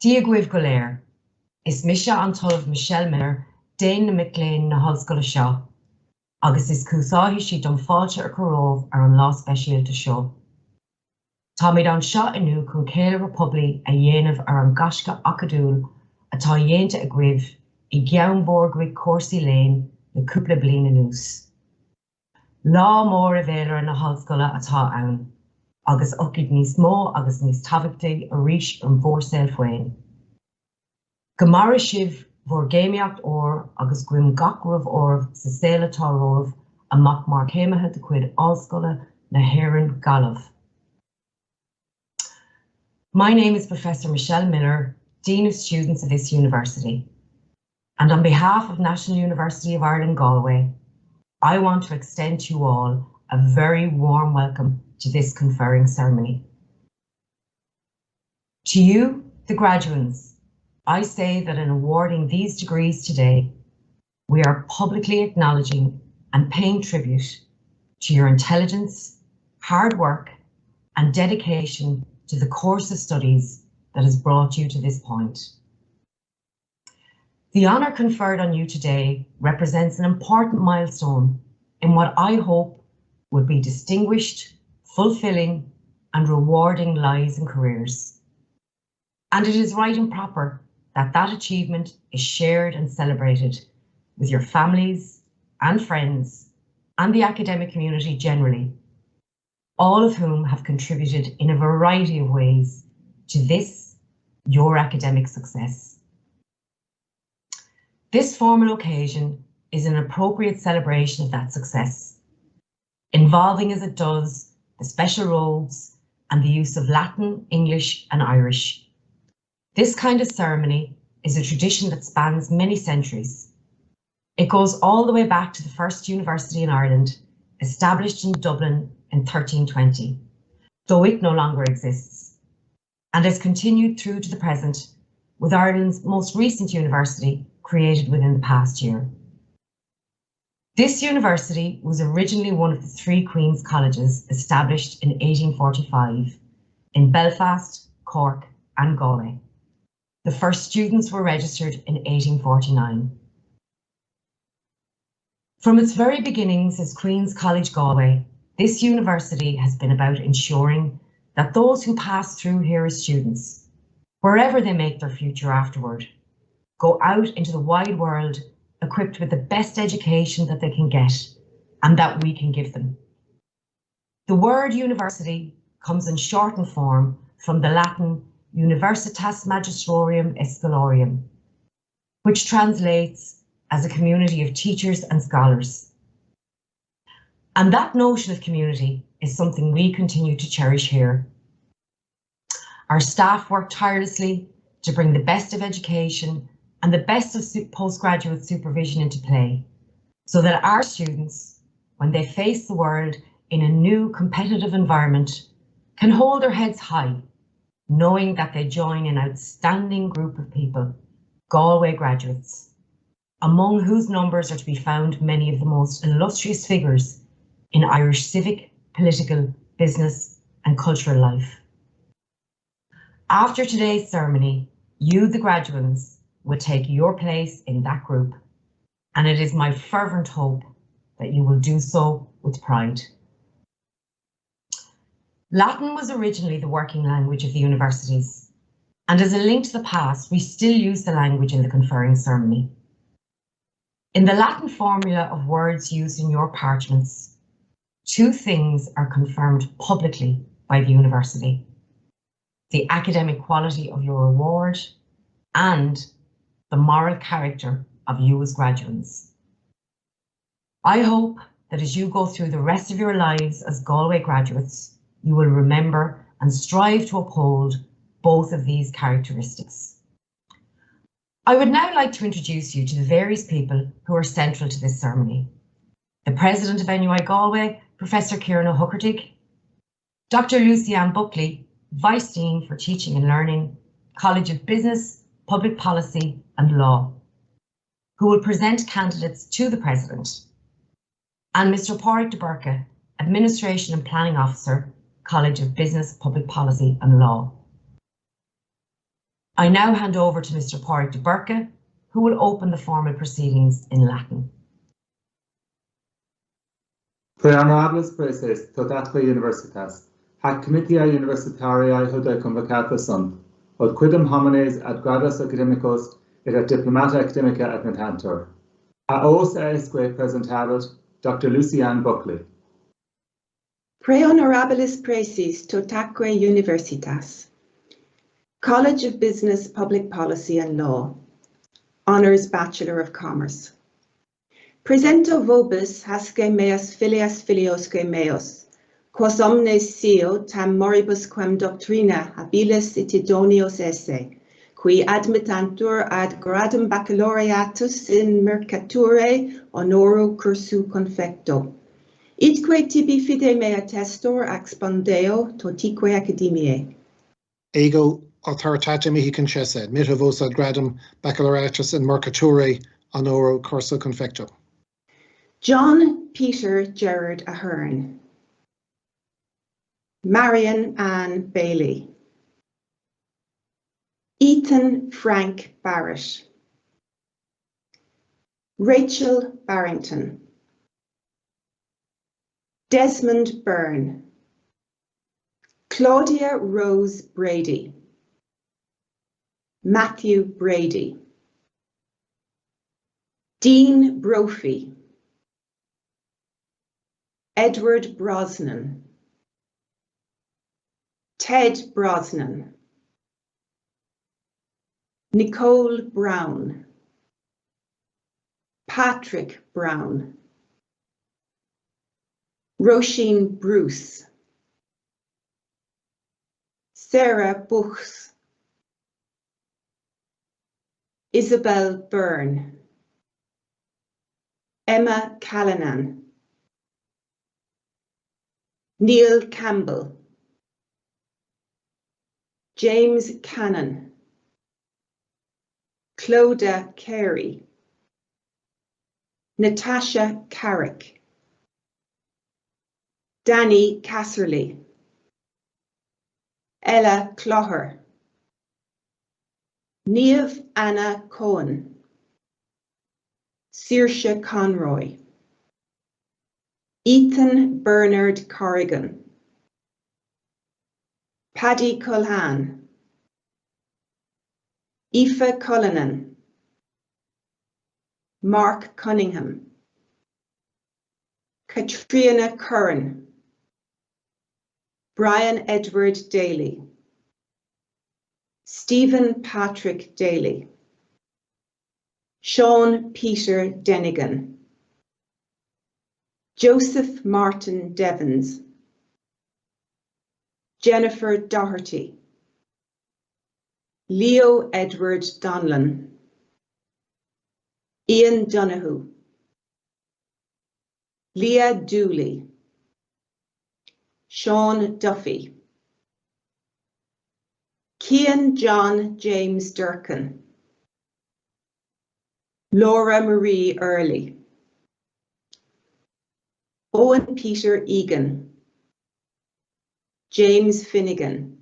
Diagwibh Golair, is Misha an talamh Michelle Miller, Déan na Micléin na hOllscoile seo, agus is cúsáithí si don fáilte ar chorómh ar an lá speisialta seo. Tá méid an seo inniu chun céile Republi a dhéanamh ar an gasca acadúil atá dhéanta a gcuibh I gceann cuasaí léinn na cúpla bliain anuas. Lá mór a bhéilear na hOllscoile atá ann, agus ocid níos mó agus níos tábhachtaí arís an mhórsaoil féin. Go mara sibh mhór géimeacht agus guim gach roimh ormh sa saoile atá romh amach mar chéimethe de chuid allscoile na hÉireann Gaillimh. My name is Professor Michelle Miller, Dean of Students of this university. And on behalf of National University of Ireland Galway, I want to extend to you all a very warm welcome to this conferring ceremony. To you, the graduates, I say that in awarding these degrees today, we are publicly acknowledging and paying tribute to your intelligence, hard work, and dedication to the course of studies that has brought you to this point. The honour conferred on you today represents an important milestone in what I hope will be distinguished, fulfilling, and rewarding lives and careers. And it is right and proper that that achievement is shared and celebrated with your families and friends and the academic community generally, all of whom have contributed in a variety of ways to this, your academic success. This formal occasion is an appropriate celebration of that success, involving as it does the special robes and the use of Latin, English, and Irish. This kind of ceremony is a tradition that spans many centuries. It goes all the way back to the first university in Ireland, established in Dublin in 1320, though it no longer exists, and has continued through to the present, with Ireland's most recent university created within the past year. This university was originally one of the three Queen's Colleges established in 1845 in Belfast, Cork, and Galway. The first students were registered in 1849. From its very beginnings as Queen's College Galway, this university has been about ensuring that those who pass through here as students, wherever they make their future afterward, go out into the wide world equipped with the best education that they can get and that we can give them. The word university comes in shortened form from the Latin Universitas Magistrorum Scholarium, which translates as a community of teachers and scholars. And that notion of community is something we continue to cherish here. Our staff work tirelessly to bring the best of education and the best of postgraduate supervision into play, so that our students, when they face the world in a new competitive environment, can hold their heads high, knowing that they join an outstanding group of people, Galway graduates, among whose numbers are to be found many of the most illustrious figures in Irish civic, political, business, and cultural life. After today's ceremony, you, the graduates, will take your place in that group, and it is my fervent hope that you will do so with pride. Latin was originally the working language of the universities, and as a link to the past, we still use the language in the conferring ceremony. In the Latin formula of words used in your parchments, two things are confirmed publicly by the university: the academic quality of your award and the moral character of you as graduates. I hope that as you go through the rest of your lives as Galway graduates, you will remember and strive to uphold both of these characteristics. I would now like to introduce you to the various people who are central to this ceremony. The President of NUI Galway, Professor Kieran O'Huckertig, Dr. Lucy-Anne Buckley, Vice Dean for Teaching and Learning, College of Business, Public Policy and Law, who will present candidates to the President, and Mr. Pádraig de Burca, Administration and Planning Officer, College of Business, Public Policy and Law. I now hand over to Mr. Pádraig de Burca, who will open the formal proceedings in Latin. Pre honorables preces tot atque universitas, hac comitia universitariae hudae convocata sunt, od quidem homines ad grados academicos et ad diplomata academica admittantur. A os esque presentabat Dr. Lucian Buckley. Pre honorabilis preces tot atque universitas. College of Business, Public Policy and Law. Honours Bachelor of Commerce. Presento vobis hasce meas filias filiosque meos, quos omnes scio tam moribus quem doctrina habilis et idonios esse, qui admittantur ad gradum baccalaureatus in mercature honoro cursu confecto. Itque tibi fide mea testor expondeo totique academiae. Ego authoritatem mihi concesse, mita vos ad gradum baccalaureatus in mercature honoro cursu confecto. John Peter Gerard Ahern. Marion Ann Bailey. Ethan Frank Barrett. Rachel Barrington. Desmond Byrne. Claudia Rose Brady. Matthew Brady. Dean Brophy. Edward Brosnan. Ted Brosnan. Nicole Brown. Patrick Brown. Roisin Bruce. Sarah Buchs. Isabel Byrne. Emma Callanan. Neil Campbell. James Cannon. Clodagh Carey. Natasha Carrick. Danny Casserly. Ella Cloher. Niamh Anna Cohen. Saoirse Conroy. Ethan Bernard Corrigan. Paddy Culhan. Aoife Cullinan. Mark Cunningham. Katrina Curran. Brian Edward Daly. Stephen Patrick Daly. Sean Peter Denigan. Joseph Martin Devons. Jennifer Doherty. Leo Edward Donlan. Ian Donoghue. Leah Dooley. Sean Duffy. Cian John James Durkin. Laura Marie Early. Owen Peter Egan. James Finnegan.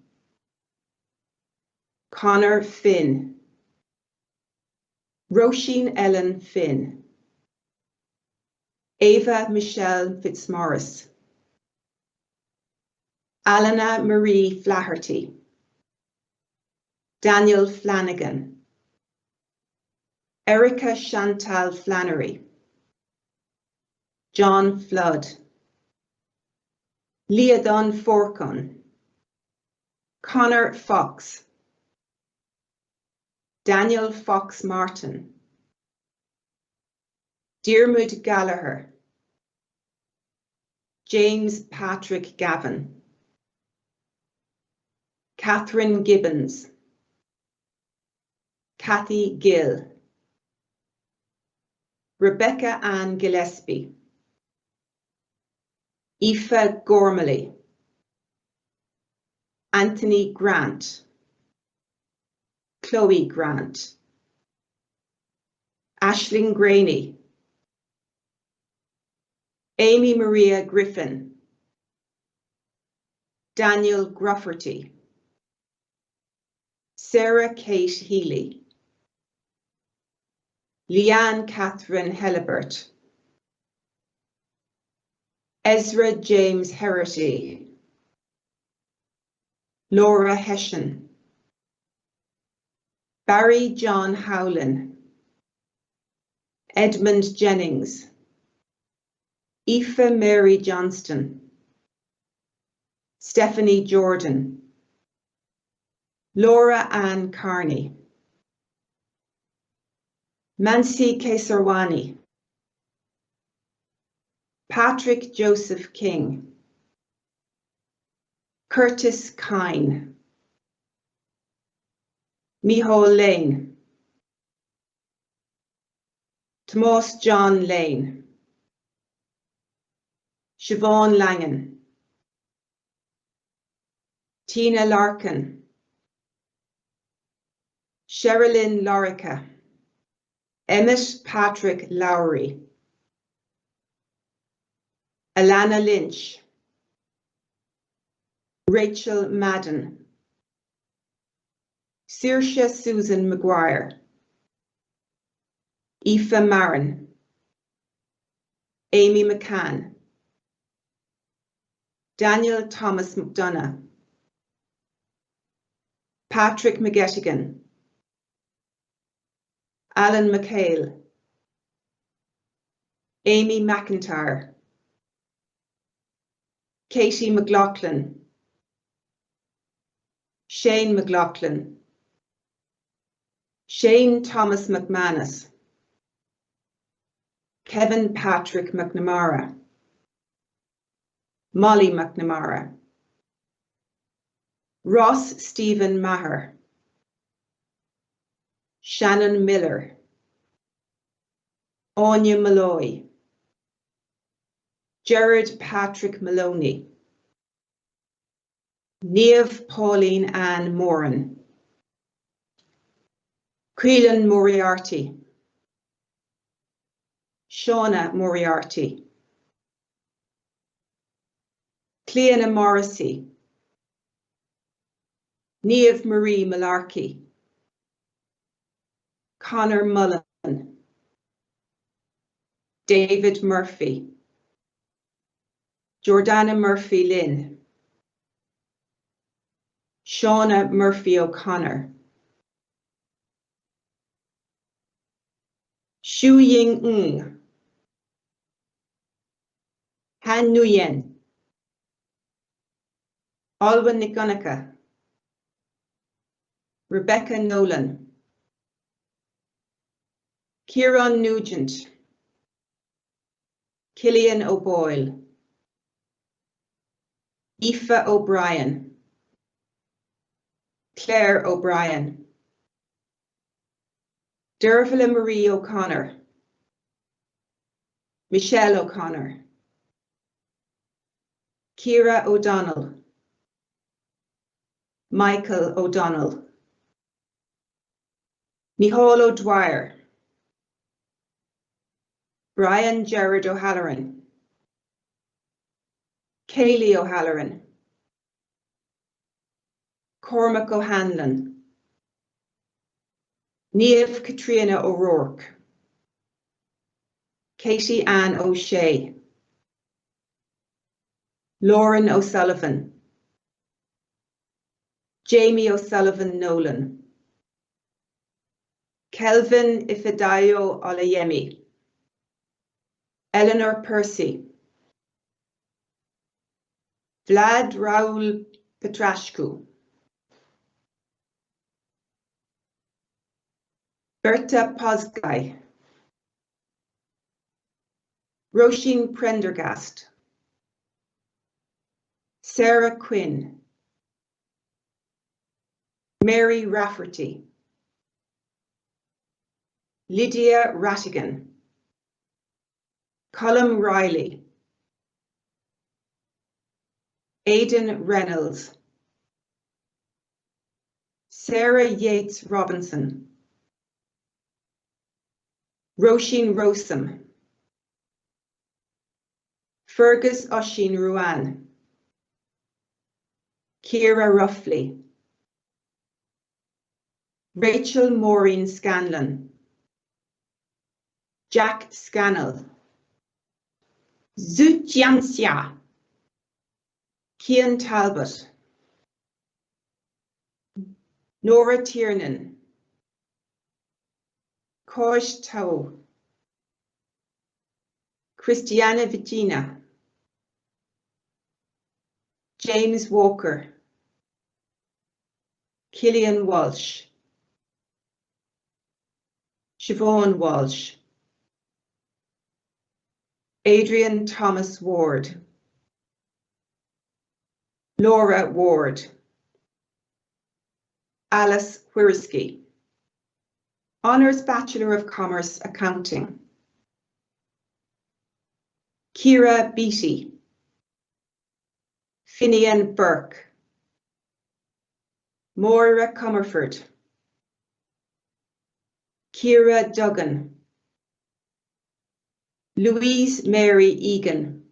Connor Finn. Roisin Ellen Finn. Ava Michelle Fitzmaurice. Alana Marie Flaherty. Daniel Flanagan. Erica Chantal Flannery. John Flood. Leodon Forcon. Connor Fox. Daniel Fox Martin. Diarmuid Gallagher. James Patrick Gavin. Catherine Gibbons. Kathy Gill. Rebecca Ann Gillespie. Aoife Gormley. Anthony Grant. Chloe Grant. Aisling Graney. Amy Maria Griffin. Daniel Grufferty. Sarah Kate Healy, Leanne Catherine Helibert, Ezra James Herity, Laura Hession, Barry John Howlin, Edmund Jennings, Aoife Mary Johnston, Stephanie Jordan, Laura Ann Carney, Mansi Kesarwani, Patrick Joseph King, Curtis Kine, Micheál Lane, Tomás John Lane, Siobhan Langan, Tina Larkin, Sherilyn Lorica, Emmett Patrick Lowry, Alana Lynch, Rachel Madden, Saoirse Susan Maguire, Aoife Marin, Amy McCann, Daniel Thomas McDonough, Patrick McGettigan, Alan McHale, Amy McIntyre, Katie McLaughlin, Shane McLaughlin, Shane Thomas McManus, Kevin Patrick McNamara, Molly McNamara, Ross Stephen Maher, Shannon Miller, Anya Malloy, Jared Patrick Maloney, Niamh Pauline Ann Moran, Creelan Moriarty, Shauna Moriarty, Cleana Morrissey, Niamh Marie Malarkey, Connor Mullen, David Murphy, Jordana Murphy Lynn, Shauna Murphy O'Connor, Xu Ying Ng, Han Nguyen, Alwyn Niconica, Rebecca Nolan, Kieran Nugent, Killian O'Boyle, Aoife O'Brien, Claire O'Brien, Dervla Marie O'Connor, Michelle O'Connor, Ciara O'Donnell, Michael O'Donnell, Micheál O'Dwyer, Brian Gerard O'Halloran, Kaylee O'Halloran, Cormac O'Hanlon, Niamh Katrina O'Rourke, Katie Ann O'Shea, Lauren O'Sullivan, Jamie O'Sullivan Nolan, Kelvin Ifedayo Olayemi, Eleanor Percy, Vlad Raul Petrashku, Berta Pozgai, Roisin Prendergast, Sarah Quinn, Mary Rafferty, Lydia Rattigan, Colm Riley, Aidan Reynolds, Sarah Yates Robinson, Roisin Rosam, Fergus Oshin Ruan, Ciara Ruffley, Rachel Maureen Scanlon, Jack Scannell, Zhu Jianxia, Cian Talbot, Nora Tiernan, Kosh Tao, Christiana Vigina, James Walker, Killian Walsh, Siobhan Walsh, Adrian Thomas Ward, Laura Ward, Alice Wiersky, Honours Bachelor of Commerce Accounting, Kira Beattie, Finian Burke, Moira Comerford, Kira Duggan, Louise Mary Egan,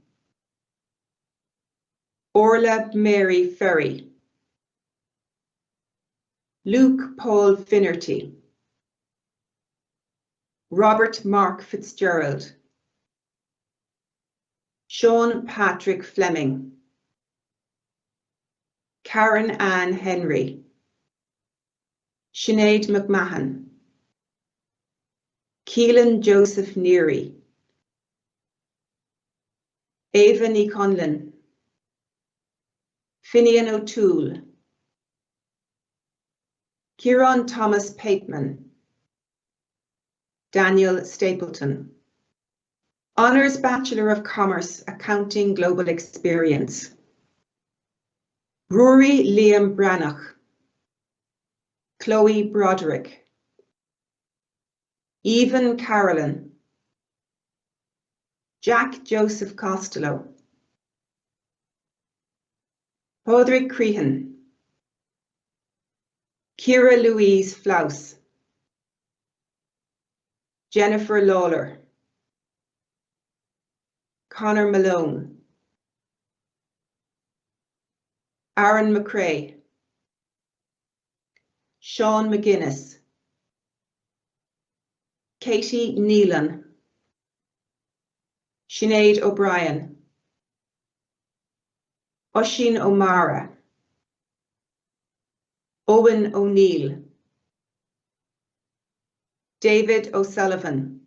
Orla Mary Ferry, Luke Paul Finnerty, Robert Mark Fitzgerald, Sean Patrick Fleming, Karen Ann Henry, Sinead McMahon, Keelan Joseph Neary, Ava Ní Conlon, Finian O'Toole, Kieran Thomas Pateman, Daniel Stapleton. Honours Bachelor of Commerce Accounting Global Experience, Rory Liam Branagh, Chloe Broderick, Evan Carolyn, Jack Joseph Costello, Podrick Crehan, Kira Louise Flaus, Jennifer Lawler, Conor Malone, Aaron McRae, Sean McGuinness, Katie Nealon, Sinead O'Brien, Oisin O'Mara, Owen O'Neill, David O'Sullivan,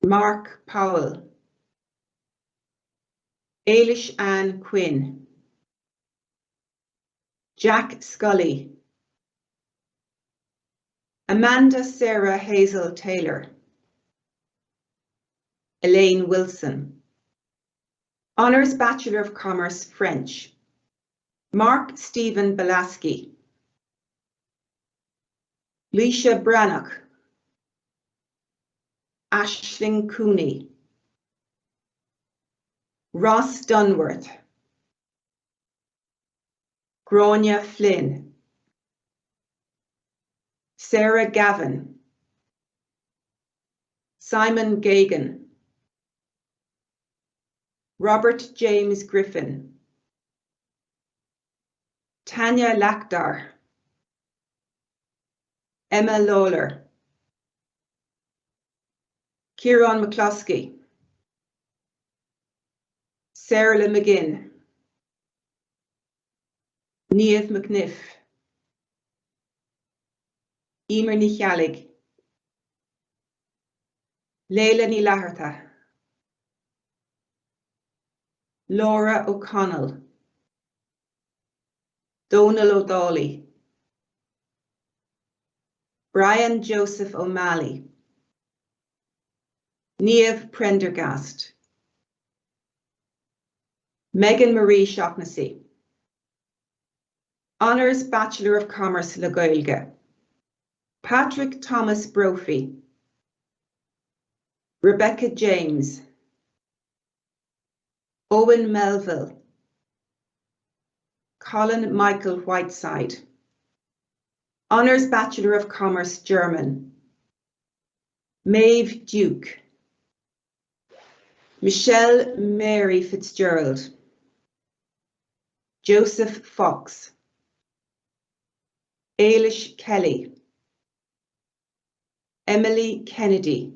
Mark Powell, Ailish Ann Quinn, Jack Scully, Amanda Sarah Hazel Taylor, Elaine Wilson. Honours Bachelor of Commerce French, Mark Stephen Belaski, Leisha Brannock, Aisling Cooney, Ross Dunworth, Grania Flynn, Sarah Gavin, Simon Gagan, Robert James Griffin, Tanya Lakhdar, Emma Lawler, Kieran McCloskey, Sarah McGinn, Niamh McNiff, Emer Ní Cheallaigh, Leila Ní Laharta, Laura O'Connell, Donal O'Dawley, Brian Joseph O'Malley, Niamh Prendergast, Megan Marie Shaughnessy. Honours Bachelor of Commerce Le Gaeilge, Patrick Thomas Brophy, Rebecca James, Owen Melville, Colin Michael Whiteside. Honours Bachelor of Commerce German, Maeve Duke, Michelle Mary Fitzgerald, Joseph Fox, Ailish Kelly, Emily Kennedy,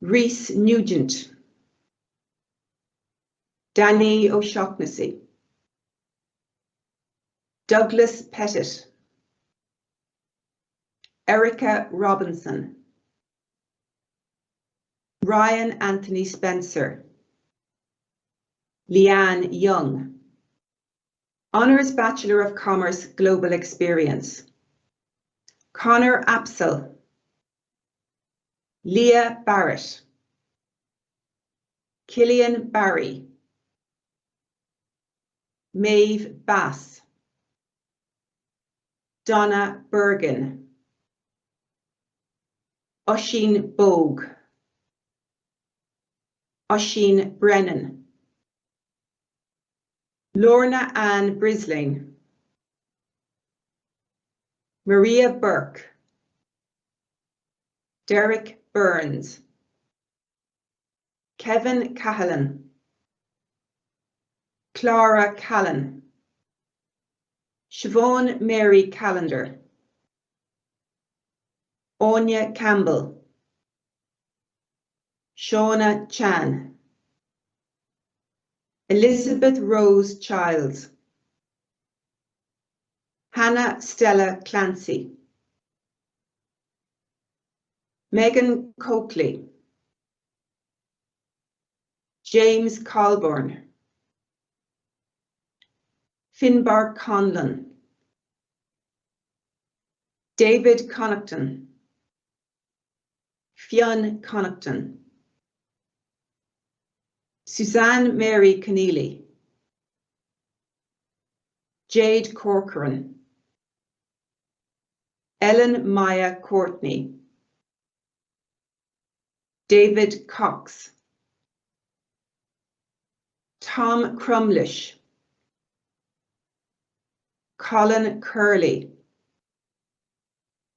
Rhys Nugent, Danny O'Shaughnessy, Douglas Pettit, Erica Robinson, Ryan Anthony Spencer, Leanne Young, Honours Bachelor of Commerce Global Experience, Connor Apsell, Leah Barrett, Killian Barry, Maeve Bass, Donna Bergen, Oisin Bogue, Oisin Brennan, Lorna Ann Brislin, Maria Burke, Derek Burns, Kevin Cahalan, Clara Callan, Siobhan Mary Callender, Anya Campbell, Shauna Chan, Elizabeth Rose Childs, Hannah Stella Clancy, Megan Coakley, James Colborne, Finbar Conlon, David Connaughton, Fionn Connaughton, Suzanne Mary Keneally, Jade Corcoran, Ellen Maya Courtney, David Cox, Tom Crumlish, Colin Curley,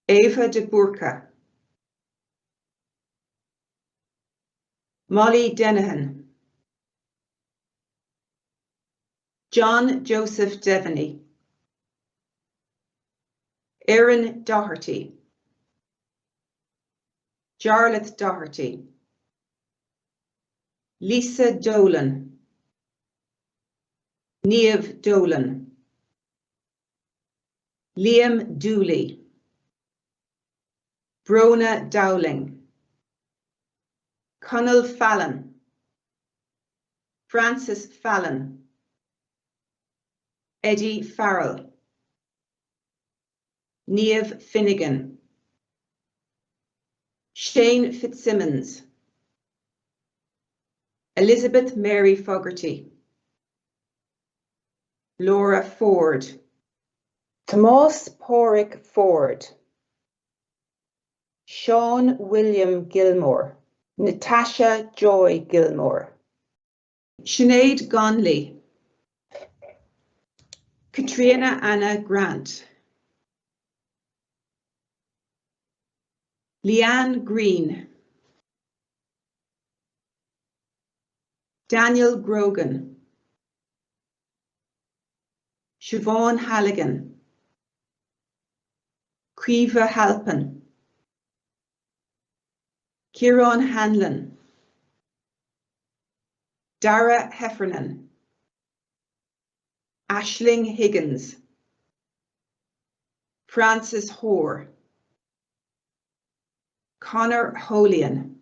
Ava de Burka, Molly Denahan, John Joseph Devaney, Erin Doherty, Jarlath Doherty, Lisa Dolan, Niamh Dolan, Liam Dooley, Brona Dowling, Conal Fallon, Francis Fallon, Eddie Farrell, Niamh Finnegan, Shane Fitzsimmons, Elizabeth Mary Fogarty, Laura Ford, Tomás Porrick Ford, Sean William Gilmore, Natasha Joy Gilmore, Sinead Gonley, Katrina Anna Grant, Leanne Green, Daniel Grogan, Siobhan Halligan, Caoimhe Halpin, Kieran Hanlon, Dara Heffernan, Aisling Higgins, Francis Hoare, Connor Holian,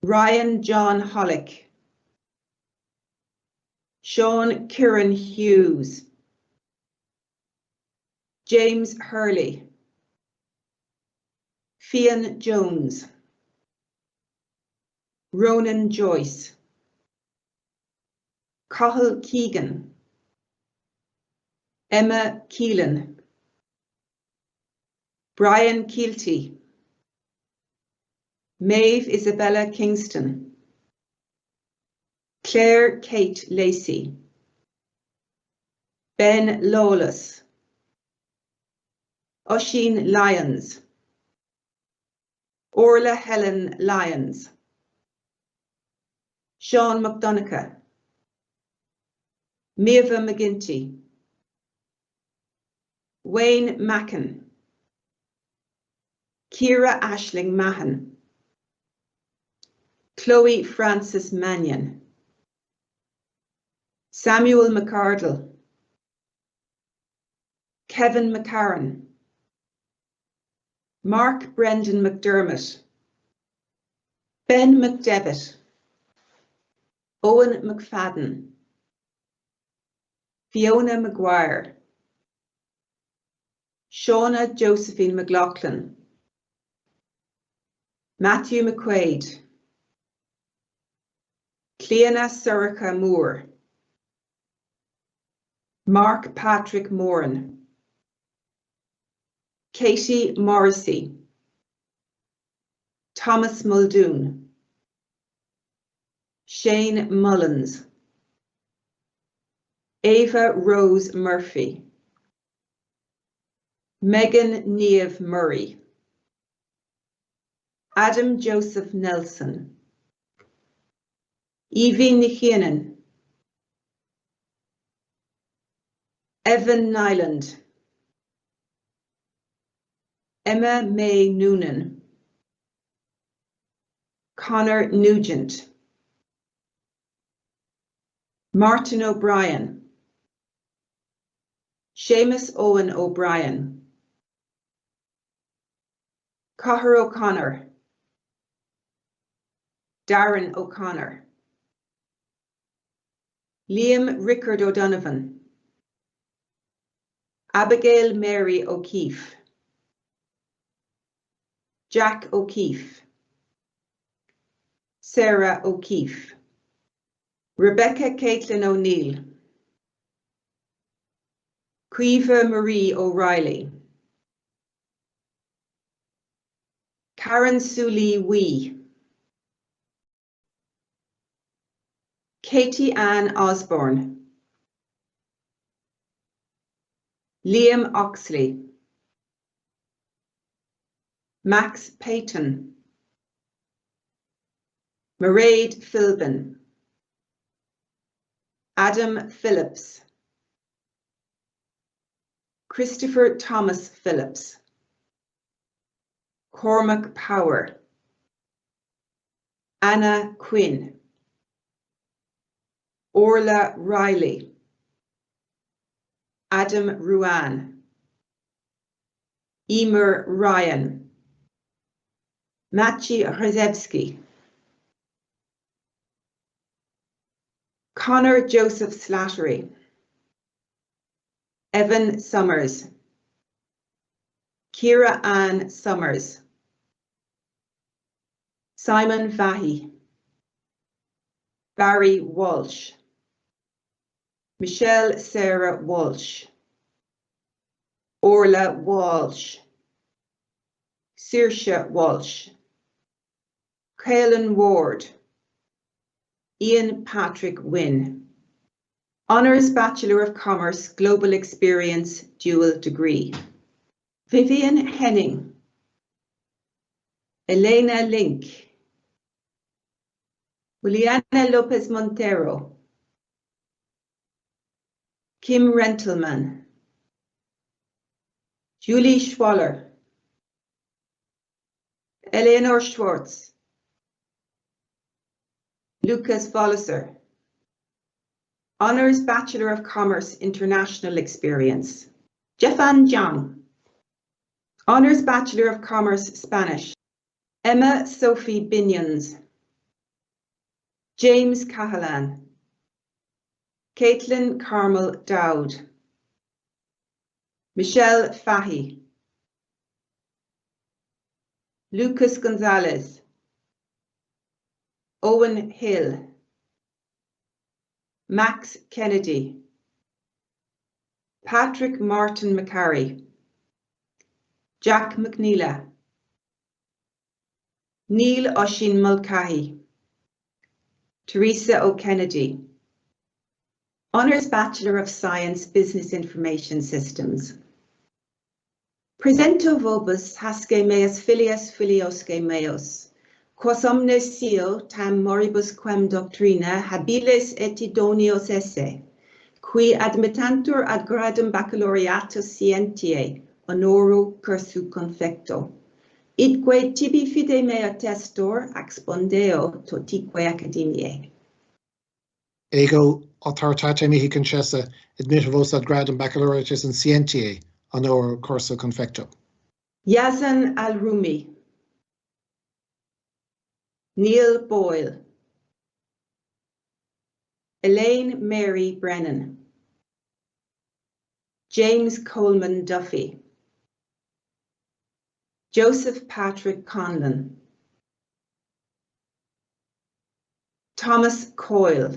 Ryan John Hollick, Sean Kieran Hughes, James Hurley, Fian Jones, Ronan Joyce, Cathal Keegan, Emma Keelan, Brian Keelty, Maeve Isabella Kingston, Claire Kate Lacey, Ben Lawless, Oisin Lyons, Orla Helen Lyons, Sean McDonough, Maeva McGinty, Wayne Macken, Ciara Ashling Mahan, Chloe Frances Mannion, Samuel McArdle, Kevin McCarran, Mark Brendan McDermott, Ben McDevitt, Owen McFadden, Fiona Maguire, Shauna Josephine McLaughlin, Matthew McQuaid, Cleana Surica Moore, Mark Patrick Moran, Katie Morrissey, Thomas Muldoon, Shane Mullins, Ava Rose Murphy, Megan Niamh Murray, Adam Joseph Nelson, Evie Nichianen, Evan Nyland, Emma May Noonan, Connor Nugent, Martin O'Brien, Seamus Owen O'Brien, Cahir O'Connor, Darren O'Connor, Liam Rickard O'Donovan, Abigail Mary O'Keefe, Jack O'Keefe, Sarah O'Keefe, Rebecca Caitlin O'Neill, Caoimhe Marie O'Reilly, Karen Suley Wee, Katie Ann Osborne, Liam Oxley, Max Payton, Mairead Philbin, Adam Phillips, Christopher Thomas Phillips, Cormac Power, Anna Quinn, Orla Riley, Adam Ruan, Emer Ryan, Maciej Rzewski, Connor Joseph Slattery, Evan Summers, Ciara Ann Summers, Simon Vahey, Barry Walsh, Michelle Sarah Walsh, Orla Walsh, Saoirse Walsh, Caelan Ward, Ian Patrick Wynne, Honours Bachelor of Commerce Global Experience Dual Degree, Vivian Henning, Elena Link, Juliana Lopez Montero, Kim Rentelman, Julie Schwaller, Eleanor Schwartz, Lucas Volliser, Honours Bachelor of Commerce International Experience, Jeffan Jiang, Honours Bachelor of Commerce Spanish, Emma Sophie Binions, James Cahalan, Caitlin Carmel Dowd, Michelle Fahey, Lucas Gonzalez, Owen Hill, Max Kennedy, Patrick Martin McCarry, Jack McNeila, Neil Oshin Mulcahy, Teresa O'Kennedy, Honours Bachelor of Science Business Information Systems. Presento vobis hasce meas filias filiosque meos, quos omnes scio tam moribus quem doctrina habiles et idonios esse, qui admittantur ad gradum baccalaureatus scientiae honoro cursu confecto. Idque tibi fide mea testor expondeo totique academiae. Ego authoritate mihi concessa admittavos ad gradum baccalaureatus in scientiae honoro cursu confecto. Yazan al-Rumi. Neil Boyle. Elaine Mary Brennan. James Coleman Duffy. Joseph Patrick Conlon. Thomas Coyle.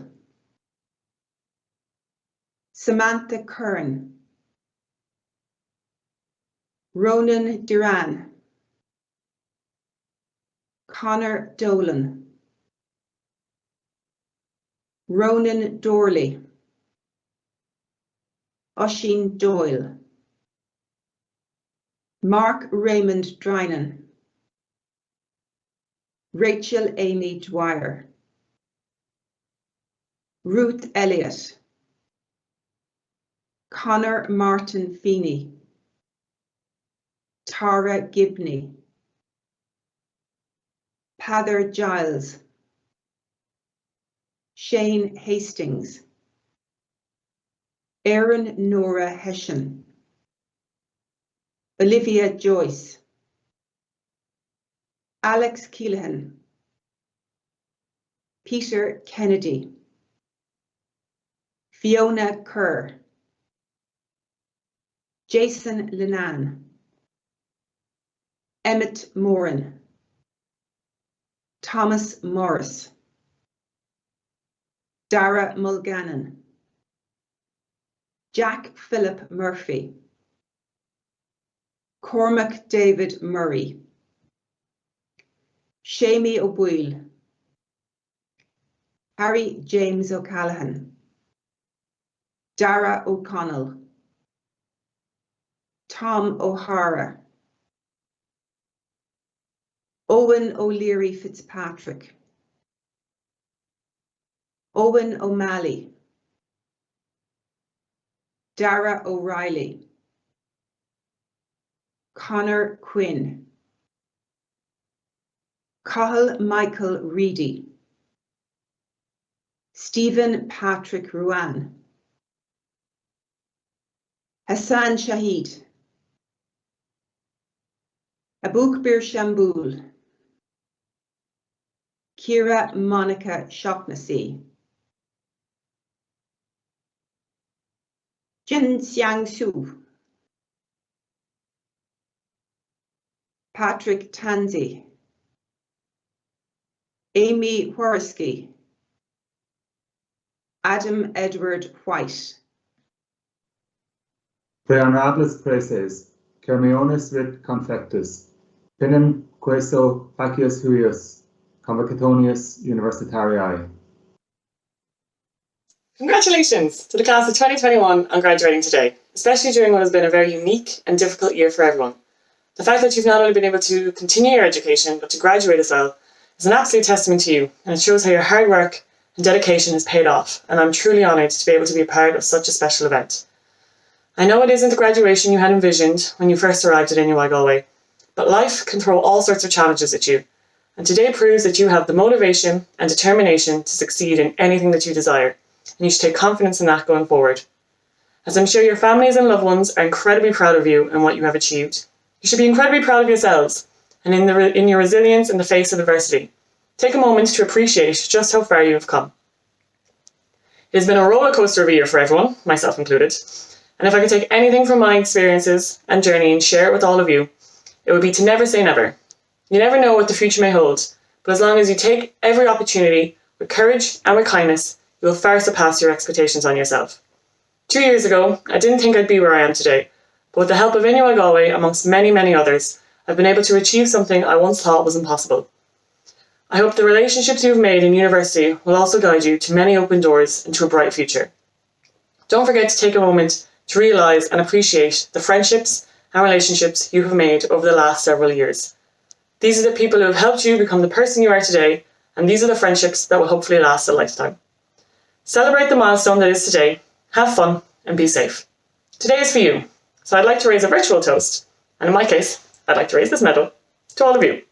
Samantha Curran. Ronan Duran. Connor Dolan. Ronan Dorley. Oisin Doyle. Mark Raymond Drinan. Rachel Amy Dwyer. Ruth Elliott. Connor Martin Feeney. Tara Gibney. Pather Giles. Shane Hastings. Erin Nora Hession. Olivia Joyce. Alex Keelan. Peter Kennedy. Fiona Kerr. Jason Linan. Emmett Moran. Thomas Morris. Dara Mulgannon. Jack Philip Murphy. Cormac David Murray. Shamie O'Boyle. Harry James O'Callaghan. Dara O'Connell. Tom O'Hara. Owen O'Leary Fitzpatrick. Owen O'Malley. Dara O'Reilly. Connor Quinn. Cathal Michael Reedy. Stephen Patrick Ruan. Hassan Shahid. Abouk Bir Shamboul. Kira Monica Shaughnessy. Jin Xiang Su. Patrick Tansey. Amy Whoriskey. Adam Edward White. Pre honorables preces, Cermionis writ confectus, Pinem queso facius huius, convocatonius universitarii. Congratulations to the class of 2021 on graduating today, especially during what has been a very unique and difficult year for everyone. The fact that you've not only been able to continue your education, but to graduate as well, is an absolute testament to you, and it shows how your hard work and dedication has paid off, and I'm truly honoured to be able to be a part of such a special event. I know it isn't the graduation you had envisioned when you first arrived at NUI Galway, but life can throw all sorts of challenges at you, and today proves that you have the motivation and determination to succeed in anything that you desire, and you should take confidence in that going forward. As I'm sure your families and loved ones are incredibly proud of you and what you have achieved, you should be incredibly proud of yourselves and in your resilience in the face of adversity. Take a moment to appreciate just how far you have come. It has been a roller coaster of a year for everyone, myself included, and if I could take anything from my experiences and journey and share it with all of you, it would be to never say never. You never know what the future may hold, but as long as you take every opportunity with courage and with kindness, you will far surpass your expectations on yourself. 2 years ago, I didn't think I'd be where I am today, but with the help of NUI Galway, amongst many, many others, I've been able to achieve something I once thought was impossible. I hope the relationships you've made in university will also guide you to many open doors and to a bright future. Don't forget to take a moment to realise and appreciate the friendships and relationships you have made over the last several years. These are the people who have helped you become the person you are today, and these are the friendships that will hopefully last a lifetime. Celebrate the milestone that is today, have fun, and be safe. Today is for you, so I'd like to raise a virtual toast, and in my case, I'd like to raise this medal to all of you.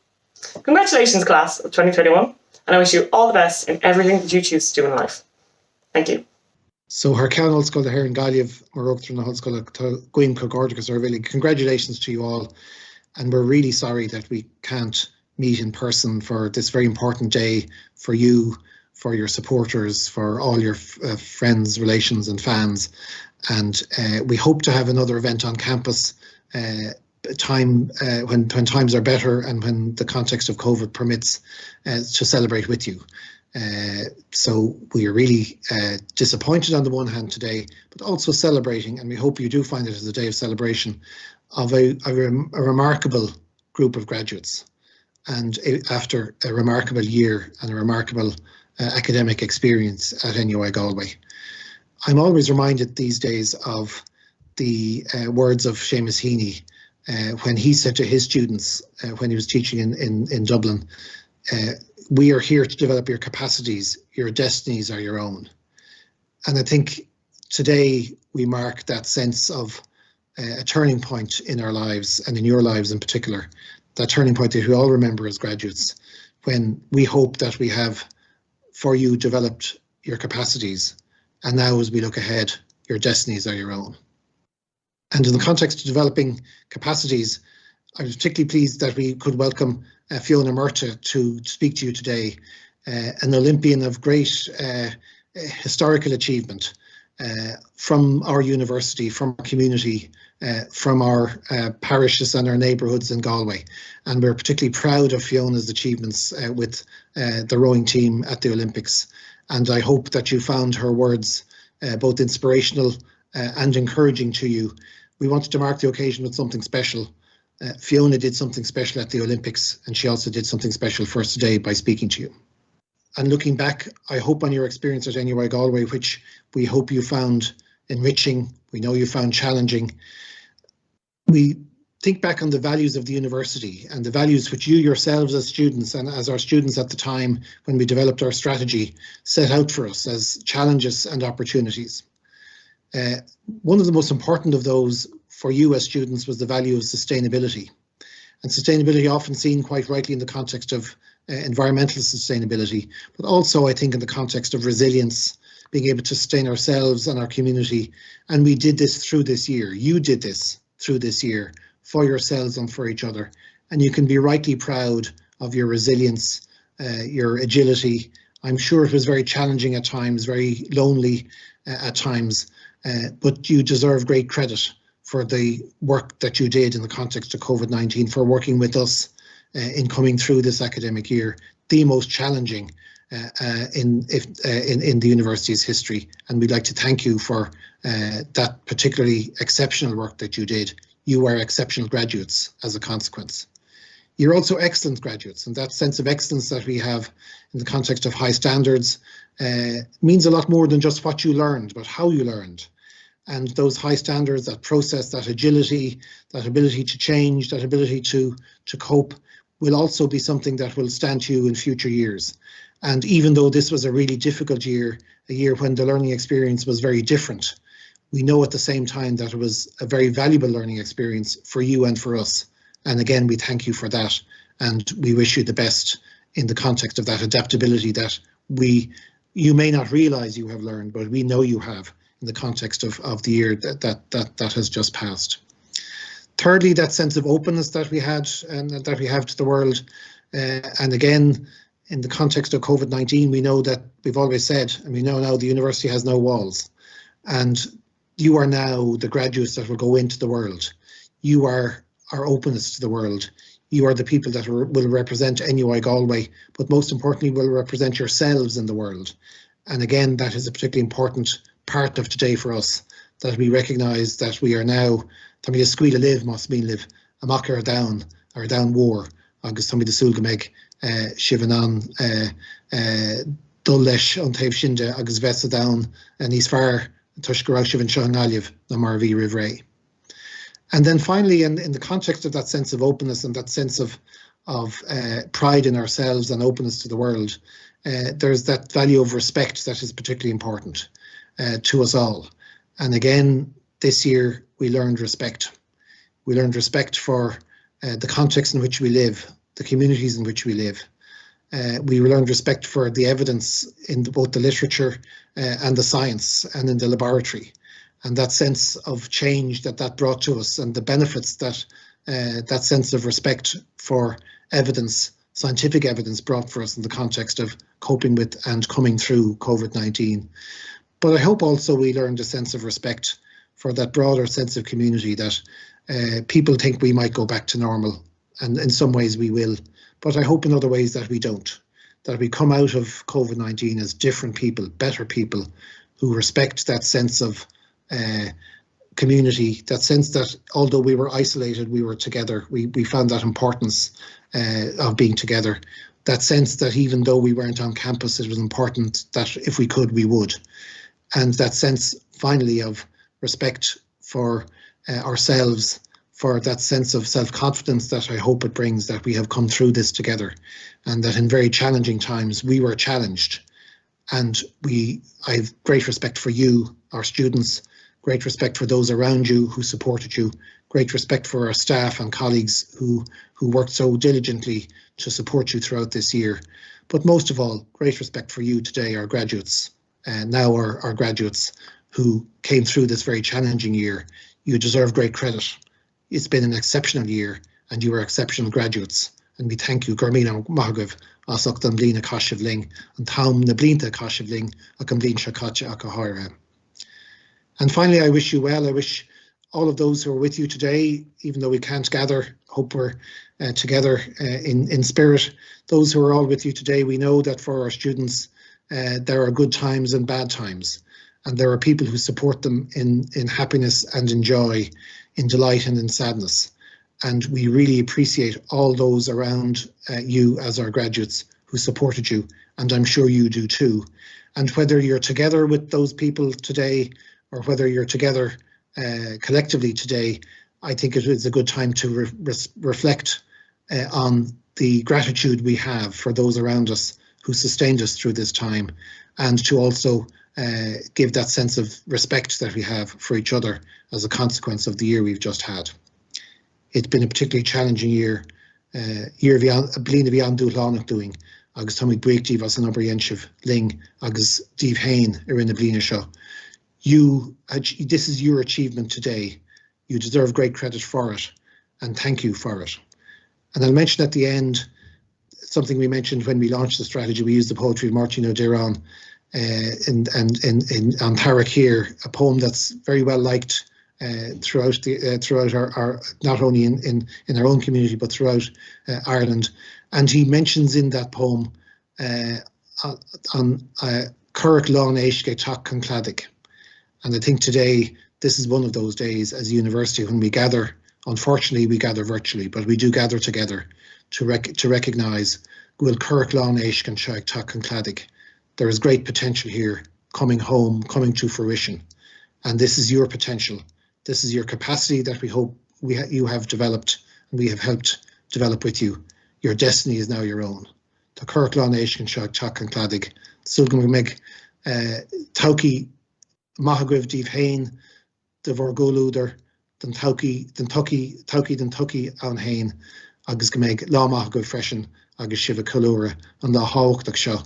Congratulations, class of 2021, and I wish you all the best in everything that you choose to do in life. Thank you. So her Ceann Ollscoil the Heron Galliv Moroccan the Ollscoil Gwyn Cogordicus are really congratulations to you all, and we're really sorry that we can't meet in person for this very important day for you, for your supporters, for all your friends, relations and fans. And we hope to have another event on campus when times are better and when the context of COVID permits to celebrate with you. So we are really disappointed on the one hand today, but also celebrating, and we hope you do find it as a day of celebration of a remarkable group of graduates, and after a remarkable year and a remarkable academic experience at NUI Galway. I'm always reminded these days of the words of Seamus Heaney when he said to his students when he was teaching in Dublin, we are here to develop your capacities, your destinies are your own. And I think today we mark that sense of a turning point in our lives, and in your lives in particular, that turning point that we all remember as graduates, when we hope that we have for you developed your capacities, and now as we look ahead, your destinies are your own. And in the context of developing capacities, I was particularly pleased that we could welcome Fiona Murta to speak to you today, an Olympian of great historical achievement from our university, from our community, from our parishes and our neighbourhoods in Galway. And we're particularly proud of Fiona's achievements with the rowing team at the Olympics. And I hope that you found her words both inspirational and encouraging to you. We wanted to mark the occasion with something special. Fiona did something special at the Olympics, and she also did something special for us today by speaking to you. And looking back, I hope on your experience at NUI Galway, which we hope you found enriching, we know you found challenging. We think back on the values of the university and the values which you yourselves as students and as our students at the time when we developed our strategy set out for us as challenges and opportunities. One of the most important of those for you as students was the value of sustainability. And sustainability often seen quite rightly in the context of environmental sustainability, but also I think in the context of resilience, being able to sustain ourselves and our community. And we did this through this year. You did this through this year for yourselves and for each other. And you can be rightly proud of your resilience, your agility. I'm sure it was very challenging at times, very lonely at times, but you deserve great credit for the work that you did in the context of COVID-19, for working with us in coming through this academic year, the most challenging in the university's history. And we'd like to thank you for that particularly exceptional work that you did. You are exceptional graduates as a consequence. You're also excellent graduates, and that sense of excellence that we have in the context of high standards means a lot more than just what you learned, but how you learned. And those high standards, that process, that agility, that ability to change, that ability to cope will also be something that will stand to you in future years. And even though this was a really difficult year, a year when the learning experience was very different, we know at the same time that it was a very valuable learning experience for you and for us. And again, we thank you for that. And we wish you the best in the context of that adaptability that you may not realize you have learned, but we know you have in the context of the year that has just passed. Thirdly, that sense of openness that we had and that we have to the world. And again, in the context of COVID-19, we know that we've always said, and we know now the university has no walls. And you are now the graduates that will go into the world. You are our openness to the world. You are the people that will represent NUI Galway, but most importantly will represent yourselves in the world. And again, that is a particularly important part of today for us, that we recognise that we are now, tá mi scuil a live mas mín live, amach ar down war, agus tá mi de sulga meg shivan dul leis an taobh sinnde agus bheits a down and níos fearr tuis go raibh shivan seo an gáilibh na mar bhí ribh ré. And then finally, in the context of that sense of openness and that sense of pride in ourselves and openness to the world, there's that value of respect that is particularly important to us all. And again, this year we learned respect. We learned respect for the context in which we live, the communities in which we live. We learned respect for the evidence in both the literature and the science and in the laboratory, and that sense of change that brought to us, and the benefits that that sense of respect for evidence, scientific evidence, brought for us in the context of coping with and coming through COVID-19. But I hope also we learned a sense of respect for that broader sense of community, that people think we might go back to normal, and in some ways we will, but I hope in other ways that we don't, that we come out of COVID-19 as different people, better people, who respect that sense of community, that sense that although we were isolated, we were together. We found that importance of being together, that sense that even though we weren't on campus, it was important that if we could, we would. And that sense, finally, of respect for ourselves, for that sense of self-confidence that I hope it brings, that we have come through this together, and that in very challenging times we were challenged. And I have great respect for you, our students, great respect for those around you who supported you, great respect for our staff and colleagues who worked so diligently to support you throughout this year. But most of all, great respect for you today, our graduates, and now our graduates who came through this very challenging year. You deserve great credit. It's been an exceptional year, and you are exceptional graduates. And we thank you, Gormina Mahagav, Asok dan Blina Kashivling, and Tom Nablinta Kashivling, Akamblin Shakacha Akahara. And finally, I wish you well. I wish all of those who are with you today, even though we can't gather, hope we're together in spirit. Those who are all with you today, we know that for our students, there are good times and bad times. And there are people who support them in happiness and in joy, in delight and in sadness. And we really appreciate all those around you as our graduates who supported you, and I'm sure you do too. And whether you're together with those people today, or whether you're together collectively today, I think it is a good time to reflect on the gratitude we have for those around us who sustained us through this time, and to also give that sense of respect that we have for each other as a consequence of the year we've just had. It's been a particularly challenging year. Year blina bhí an dúlánach doing, agus Tommy Breakdív as an obrienshiv ling, agus Dave Hain in the blina show. This is your achievement today. You deserve great credit for it, and thank you for it. And I'll mention at the end something we mentioned when we launched the strategy. We used the poetry of Martin O'Deron on Tarek here, a poem that's very well liked throughout our not only in our own community but throughout Ireland. And he mentions in that poem on Curric Lán Éisce Tá Concladaigh. And I think today this is one of those days as a university when we gather. Unfortunately, we gather virtually, but we do gather together to recognise Gwyl Curric Lán Éisce Tá Concladaigh. There is great potential here coming home, coming to fruition. And this is your potential. This is your capacity that we hope you have developed, and we have helped develop with you. Your destiny is now your own. Tá Curric Lán Éisce Tá Concladaigh. Sulgan meg Tauki Mahagav Dave Hain, the Vorgolúder, den Tucky an Hain, agus meg lá Mahagav freshen, agus Shiva Kalura, and la Hawk Shaw.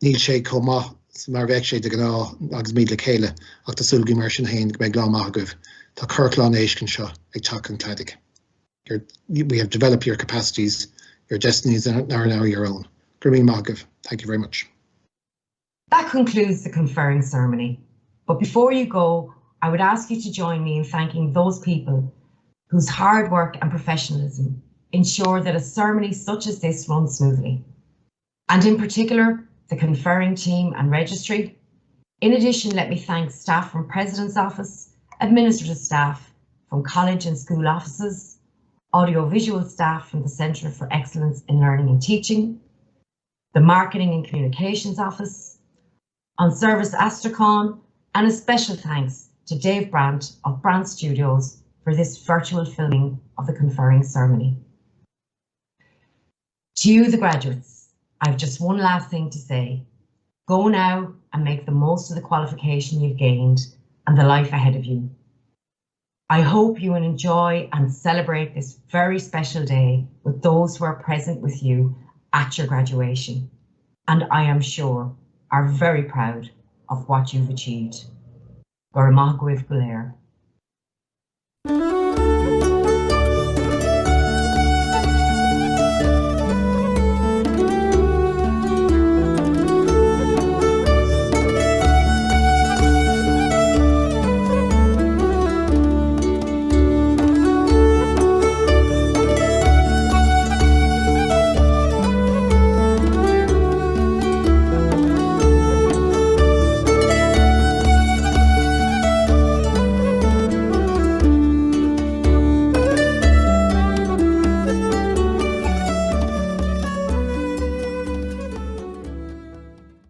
Níl sé comá mar bheith sé de gná agus míad le chéile ach tá sulgaí mar sin hain go méid lá maithagah tá Curric Lán Éisce seo ag Tá Concladaigh. We have developed your capacities, your destinies are now your own. Gurmí Maithagah, thank you very much. That concludes the conferring ceremony. But before you go, I would ask you to join me in thanking those people whose hard work and professionalism ensure that a ceremony such as this runs smoothly. And in particular, the conferring team and registry. In addition, let me thank staff from President's Office, administrative staff from college and school offices, audiovisual staff from the Centre for Excellence in Learning and Teaching, the Marketing and Communications Office, on service Astracon, and a special thanks to Dave Brandt of Brandt Studios for this virtual filming of the conferring ceremony. To you, the graduates, I have just one last thing to say. Go now and make the most of the qualification you've gained and the life ahead of you. I hope you will enjoy and celebrate this very special day with those who are present with you at your graduation, and I am sure are very proud of what you've achieved. Goramaguiv Blair.